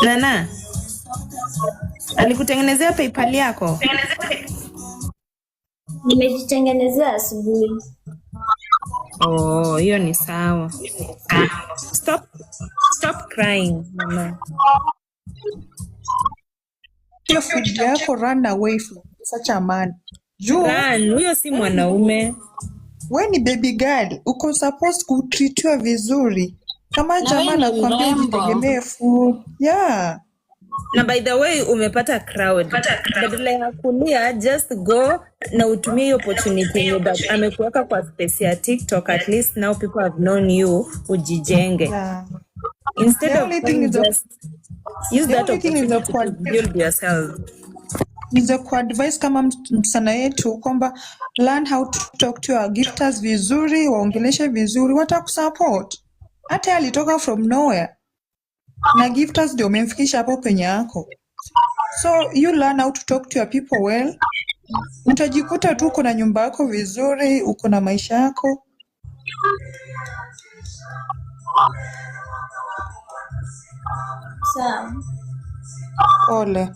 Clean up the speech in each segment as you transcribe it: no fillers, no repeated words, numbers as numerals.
Nana, alikutengenezea PayPal yako? Nimejitengenezea asubuhi. Oh, hiyo ni sawa. Stop crying, mama. Hiyo food yako, run away from such a man. Run, huyo si mwanaume. Wewe ni baby girl, uko supposed kutreatiwa vizuri. Kama jamaa anakuambia jitegemee food. Yeah. Na by the way, umepata crowd. Badala ya kulia, just go na utumie hiyo opportunity that amekuweka kwa space ya TikTok. At least now people have known you, ujijenge. Yeah. Instead of just use that opportunity to build yourself. Niza kuadvise kama msana yetu kwamba learn how to talk to your gifters vizuri, waongeleshe vizuri, watakusupport. Hata alitoka from nowhere. Na gifters ndio umemfikisha hapo penye yako. So you learn how to talk to your people well. Utajikuta tu uko na nyumba yako vizuri, uko na maisha yako. Sawa.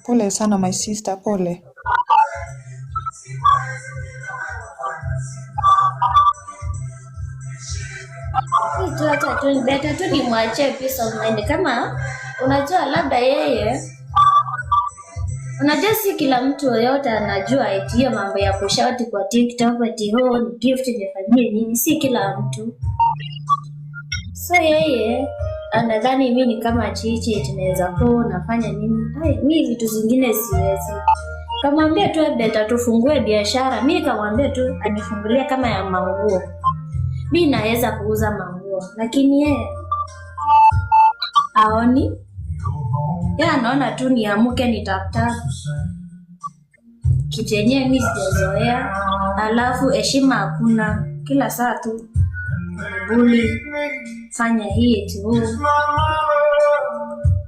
Pole sana my sister, pole. Hata tu better tu nimwachie peace of mind. Kama unajua labda yeye, unajua si kila mtu yote anajua eti hiyo mambo ya kushout kwa TikTok eti ni gift nifanyie nini, si kila mtu. So yeye anadhani mimi ni kama chichi tunaweza kuwa nafanya nini. Mimi vitu zingine siwezi. Kamwambia tu better tufungue biashara. Mimi nikamwambia tu anifungulie kama ya manguo. Mimi naweza kuuza manguo, lakini yeye aoni. Yeye anaona tu niamuke nitafuta kitu yenyewe mimi sijazoea, alafu heshima hakuna, kila saa tu bully, fanya hii tu.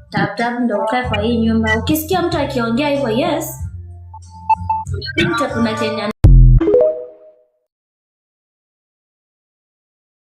Tap ndo ukae kwa hii nyumba. Ukisikia mtu akiongea hivyo, yes, mtu kuna chenye